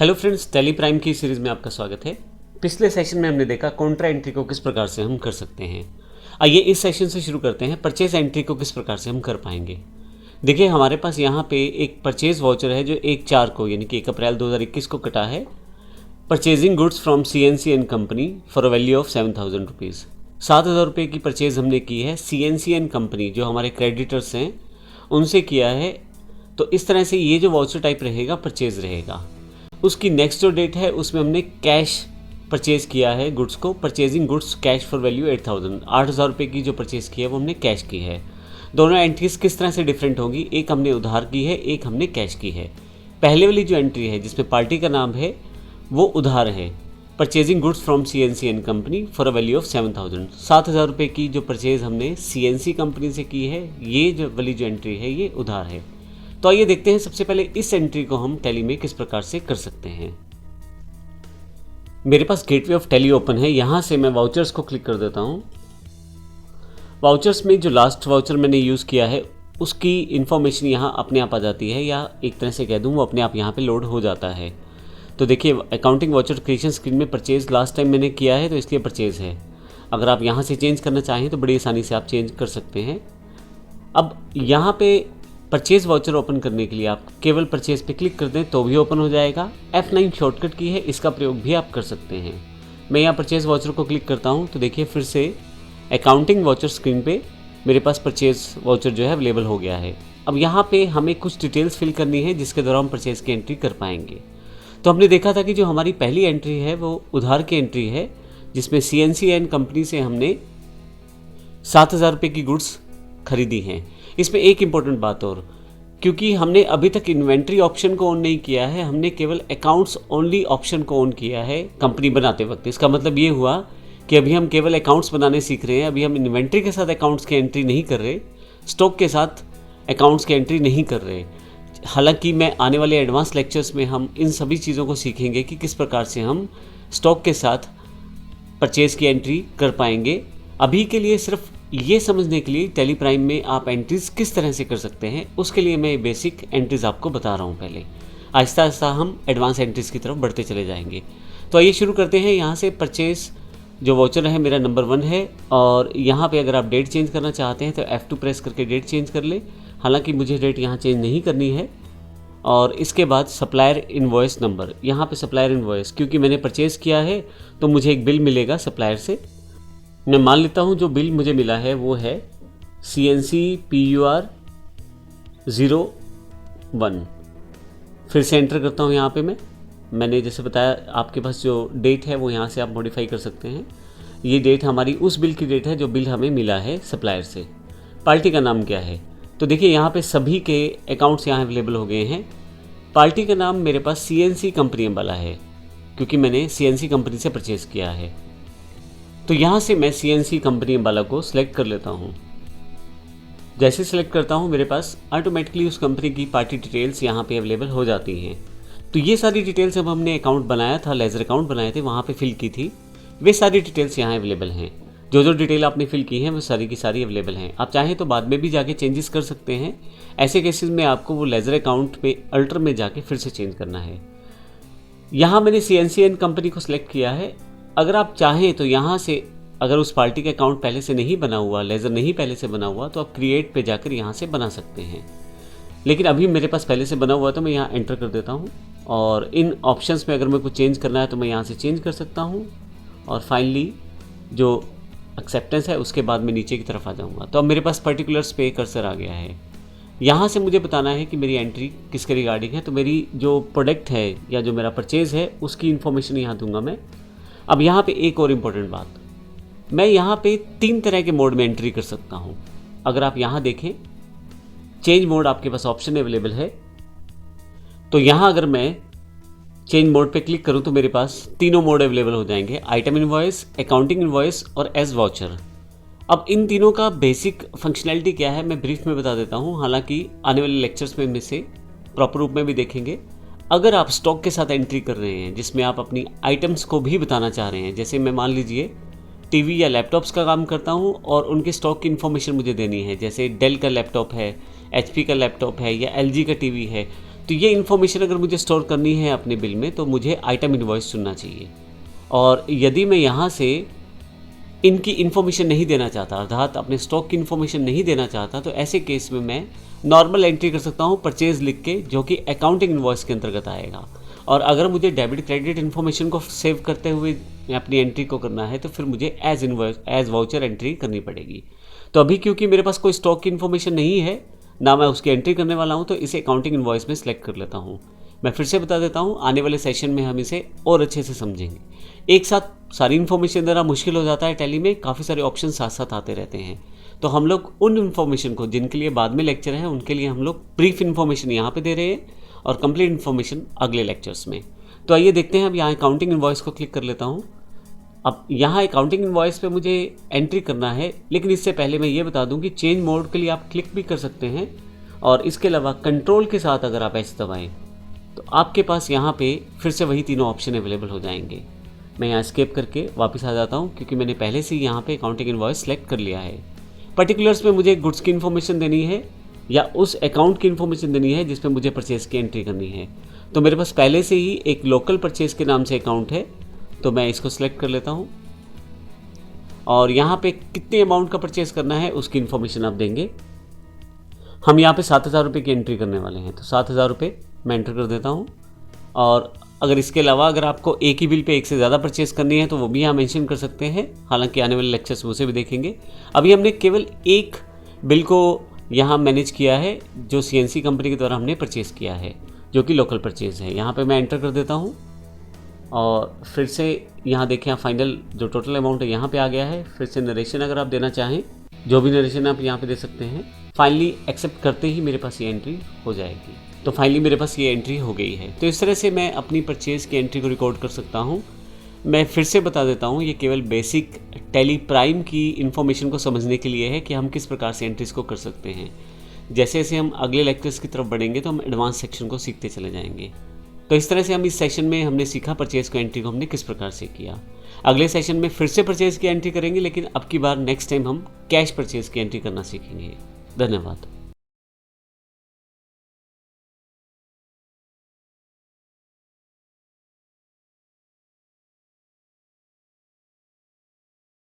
Hello friends, tally prime की series में आपका स्वागत है। पिछले सेशन में हमने देखा कॉन्ट्रा एंट्री को किस प्रकार से हम कर सकते हैं। आइए इस सेशन से शुरू करते हैं, परचेज एंट्री को किस प्रकार से हम कर पाएंगे। देखिए हमारे पास यहाँ पे एक परचेज वाउचर है जो 1/4 को यानी कि 1 अप्रैल 2021 को कटा है। Purchasing goods from CNC and company for a value of 7,000 rupees. 7,000 रुपये की परचेज हमने की है CNC एंड कंपनी, जो हमारे क्रेडिटर्स हैं उनसे किया है। तो इस तरह से ये जो वाउचर टाइप रहेगा परचेज रहेगा। उसकी नेक्स्ट जो डेट है उसमें हमने कैश परचेज़ किया है गुड्स को। Purchasing goods cash for value 8,000 रुपये की जो परचेज़ की है वो हमने कैश की है। दोनों एंट्रीज किस तरह से डिफरेंट होगी, एक हमने उधार की है, एक हमने कैश की है। पहले वाली जो एंट्री है जिसमें पार्टी का नाम है वो उधार है। Purchasing goods from CNC and company for a value of 7,000 रुपये की जो परचेज़ हमने CNC कंपनी से की है, ये जो वाली जो एंट्री है ये उधार है। तो आइए देखते हैं सबसे पहले इस एंट्री को हम टैली में किस प्रकार से कर सकते हैं। मेरे पास गेटवे ऑफ टैली ओपन है। यहाँ से मैं वाउचर्स को क्लिक कर देता हूँ। वाउचर्स में जो लास्ट वाउचर मैंने यूज़ किया है उसकी इन्फॉर्मेशन यहाँ अपने आप आ जाती है, या एक तरह से कह दूँ वो अपने आप यहाँ पे लोड हो जाता है। तो देखिए अकाउंटिंग वाउचर क्रिएशन स्क्रीन में परचेज लास्ट टाइम मैंने किया है तो इसलिए परचेज है। अगर आप यहाँ से चेंज करना चाहें तो बड़ी आसानी से आप चेंज कर सकते हैं। अब यहाँ पे परचेज वाउचर ओपन करने के लिए आप केवल परचेज पे क्लिक कर दें तो भी ओपन हो जाएगा। F9 शॉर्टकट की है, इसका प्रयोग भी आप कर सकते हैं। मैं यहाँ परचेज वाउचर को क्लिक करता हूँ तो देखिए फिर से अकाउंटिंग वाउचर स्क्रीन पे मेरे पास परचेज वाउचर जो है अवेलेबल हो गया है। अब यहाँ पे हमें कुछ डिटेल्स फिल करनी है जिसके द्वारा हम परचेज की एंट्री कर पाएंगे। तो हमने देखा था कि जो हमारी पहली एंट्री है वो उधार की एंट्री है, जिसमें CNC एंड कंपनी से हमने 7,000 रुपये की गुड्स खरीदी हैं। इसमें एक इम्पॉर्टेंट बात और, क्योंकि हमने अभी तक इन्वेंट्री ऑप्शन को ऑन नहीं किया है, हमने केवल अकाउंट्स ओनली ऑप्शन को ऑन किया है कंपनी बनाते वक्त। इसका मतलब ये हुआ कि अभी हम केवल अकाउंट्स बनाने सीख रहे हैं। अभी हम इन्वेंट्री के साथ अकाउंट्स की एंट्री नहीं कर रहे, स्टॉक के साथ अकाउंट्स की एंट्री नहीं कर रहे। हालांकि मैं आने वाले एडवांस लेक्चर्स में हम इन सभी चीज़ों को सीखेंगे कि किस प्रकार से हम स्टॉक के साथ परचेज़ की एंट्री कर पाएंगे। अभी के लिए सिर्फ ये समझने के लिए टैली प्राइम में आप एंट्रीज किस तरह से कर सकते हैं उसके लिए मैं बेसिक एंट्रीज आपको बता रहा हूँ। पहले आहिस्ता आहिस्ता हम एडवांस एंट्रीज की तरफ बढ़ते चले जाएंगे। तो आइए शुरू करते हैं। यहाँ से परचेज जो वाउचर है मेरा नंबर 1 है, और यहाँ पे अगर आप डेट चेंज करना चाहते हैं तो F2 प्रेस करके डेट चेंज कर ले। हालांकि मुझे डेट यहाँ चेंज नहीं करनी है। और इसके बाद सप्लायर इनवॉइस नंबर, यहाँ पे सप्लायर इनवॉइस, क्योंकि मैंने परचेज़ किया है तो मुझे एक बिल मिलेगा सप्लायर से। मैं मान लेता हूँ जो बिल मुझे मिला है वो है CNC PUR 01। फिर से एंटर करता हूँ। यहाँ पे मैंने जैसे बताया आपके पास जो डेट है वो यहाँ से आप मॉडिफाई कर सकते हैं। ये डेट हमारी उस बिल की डेट है जो बिल हमें मिला है सप्लायर से। पार्टी का नाम क्या है, तो देखिए यहाँ पे सभी के अकाउंट्स यहाँ अवेलेबल हो गए हैं। पार्टी का नाम मेरे पास CNC कंपनी वाला है, क्योंकि मैंने CNC कंपनी से परचेज़ किया है। तो यहाँ से मैं CNC कंपनी वाला को सिलेक्ट कर लेता हूँ। जैसे सिलेक्ट करता हूँ मेरे पास ऑटोमेटिकली उस कंपनी की पार्टी डिटेल्स यहाँ पे अवेलेबल हो जाती हैं। तो ये सारी डिटेल्स जब हमने अकाउंट बनाया था, लेजर अकाउंट बनाए थे, वहाँ पे फिल की थी, वे सारी डिटेल्स यहाँ अवेलेबल हैं। जो जो डिटेल आपने फिल की हैं वो सारी की सारी अवेलेबल हैं। आप चाहें तो बाद में भी जाके चेंजेस कर सकते हैं। ऐसे केसेस में आपको वो लेजर अकाउंट पे अल्टर में जाके फिर से चेंज करना है। यहाँ मैंने CNC एंड कंपनी को सिलेक्ट किया है। अगर आप चाहें तो यहाँ से, अगर उस पार्टी का अकाउंट पहले से नहीं बना हुआ, लेज़र नहीं पहले से बना हुआ, तो आप क्रिएट पे जाकर यहाँ से बना सकते हैं। लेकिन अभी मेरे पास पहले से बना हुआ तो मैं यहाँ एंटर कर देता हूँ, और इन ऑप्शंस में अगर मेरे को चेंज करना है तो मैं यहाँ से चेंज कर सकता हूँ। और फाइनली जो एक्सेप्टेंस है उसके बाद मैं नीचे की तरफ आ जाऊँगा। तो अब मेरे पास पर्टिकुलर्स पे कर्सर आ गया है। यहाँ से मुझे बताना है कि मेरी एंट्री किसके रिगार्डिंग है। तो मेरी जो प्रोडक्ट है या जो मेरा परचेज़ है उसकी इन्फॉर्मेशन यहाँ दूंगा मैं। अब यहाँ पे एक और इम्पोर्टेंट बात, मैं यहाँ पे 3 तरह के मोड में एंट्री कर सकता हूँ। अगर आप यहाँ देखें चेंज मोड आपके पास ऑप्शन अवेलेबल है। तो यहाँ अगर मैं चेंज मोड पे क्लिक करूँ तो मेरे पास तीनों मोड अवेलेबल हो जाएंगे, आइटम इनवॉइस, अकाउंटिंग इनवॉइस और एज वाउचर। अब इन तीनों का बेसिक फंक्शनैलिटी क्या है मैं ब्रीफ में बता देता हूँ। हालांकि आने वाले लेक्चर्स में इसे प्रॉपर रूप में भी देखेंगे। अगर आप स्टॉक के साथ एंट्री कर रहे हैं जिसमें आप अपनी आइटम्स को भी बताना चाह रहे हैं, जैसे मैं मान लीजिए टीवी या लैपटॉप्स का काम करता हूँ और उनके स्टॉक की इन्फॉर्मेशन मुझे देनी है, जैसे डेल का लैपटॉप है, HP का लैपटॉप है या LG का टीवी है, तो ये इन्फॉर्मेशन अगर मुझे स्टोर करनी है अपने बिल में तो मुझे आइटम इनवॉइस चुनना चाहिए। और यदि मैं यहाँ से इनकी इन्फॉर्मेशन नहीं देना चाहता, अर्थात अपने स्टॉक की इन्फॉर्मेशन नहीं देना चाहता, तो ऐसे केस में मैं नॉर्मल एंट्री कर सकता हूँ परचेज लिख के, जो कि अकाउंटिंग इनवॉइस के अंतर्गत आएगा। और अगर मुझे डेबिट क्रेडिट इन्फॉर्मेशन को सेव करते हुए अपनी एंट्री को करना है तो फिर मुझे एज वाउचर एंट्री करनी पड़ेगी। तो अभी क्योंकि मेरे पास कोई स्टॉक की इन्फॉर्मेशन नहीं है, ना मैं उसकी एंट्री करने वाला हूँ, तो इसे अकाउंटिंग इनवॉइस में सेलेक्ट कर लेता हूँ। मैं फिर से बता देता हूँ, आने वाले सेशन में हम इसे और अच्छे से समझेंगे। एक साथ सारी इन्फॉर्मेशन देना मुश्किल हो जाता है टैली में, काफ़ी सारे ऑप्शन साथ साथ आते रहते हैं। तो हम लोग उन इन्फॉर्मेशन को जिनके लिए बाद में लेक्चर है, उनके लिए हम लोग ब्रीफ इन्फॉर्मेशन यहाँ पे दे रहे हैं और कंप्लीट इन्फॉर्मेशन अगले लेक्चर्स में। तो आइए देखते हैं। अब यहाँ अकाउंटिंग इनवॉइस को क्लिक कर लेता हूँ। अब यहाँ अकाउंटिंग इनवॉइस पे मुझे एंट्री करना है, लेकिन इससे पहले मैं ये बता दूँ कि चेंज मोड के लिए आप क्लिक भी कर सकते हैं, और इसके अलावा कंट्रोल के साथ अगर आप ऐसे दबाएं तो आपके पास यहाँ पे फिर से वही तीनों ऑप्शन अवेलेबल हो जाएंगे। मैं यहाँ एस्केप करके वापस आ जाता हूँ, क्योंकि मैंने पहले से ही यहाँ पे अकाउंटिंग इनवॉइस सेलेक्ट कर लिया है। पर्टिकुलर्स में मुझे गुड्स की इन्फॉर्मेशन देनी है या उस अकाउंट की इन्फॉर्मेशन देनी है जिसमें मुझे परचेज़ की एंट्री करनी है। तो मेरे पास पहले से ही एक लोकल परचेज़ के नाम से अकाउंट है, तो मैं इसको सिलेक्ट कर लेता हूँ। और यहाँ पे कितने अमाउंट का परचेज़ करना है उसकी इन्फॉर्मेशन आप देंगे। हम यहाँ पे 7,000 रुपये की एंट्री करने वाले हैं, तो 7,000 रुपये मैं एंटर कर देता हूँ। और अगर इसके अलावा अगर आपको एक ही बिल पे एक से ज़्यादा परचेज़ करनी है तो वो भी यहाँ मेंशन कर सकते हैं, हालांकि आने वाले लेक्चर्स में उसे भी देखेंगे। अभी हमने केवल एक बिल को यहाँ मैनेज किया है, जो CNC कंपनी के द्वारा हमने परचेज़ किया है, जो कि लोकल परचेज़ है। यहाँ पर मैं एंटर कर देता हूँ और फिर से यहाँ देखें, फाइनल जो टोटल अमाउंट है यहाँ पर आ गया है। फिर से नरेशन अगर आप देना चाहें, जो भी नरेशन आप यहाँ पर दे सकते हैं। फाइनली एक्सेप्ट करते ही मेरे पास ये एंट्री हो जाएगी। तो फाइनली मेरे पास ये एंट्री हो गई है। तो इस तरह से मैं अपनी परचेज़ की एंट्री को रिकॉर्ड कर सकता हूँ। मैं फिर से बता देता हूँ, ये केवल बेसिक टैली प्राइम की इन्फॉर्मेशन को समझने के लिए है कि हम किस प्रकार से एंट्रीज़ को कर सकते हैं। जैसे जैसे हम अगले लेक्चर्स की तरफ बढ़ेंगे तो हम एडवांस सेक्शन को सीखते चले जाएंगे। तो इस तरह से हम इस सेशन में हमने सीखा परचेज़ की एंट्री को हमने किस प्रकार से किया। अगले सेशन में फिर से परचेज़ की एंट्री करेंगे, लेकिन अब की बार नेक्स्ट टाइम हम कैश परचेज़ की एंट्री करना सीखेंगे। धन्यवाद।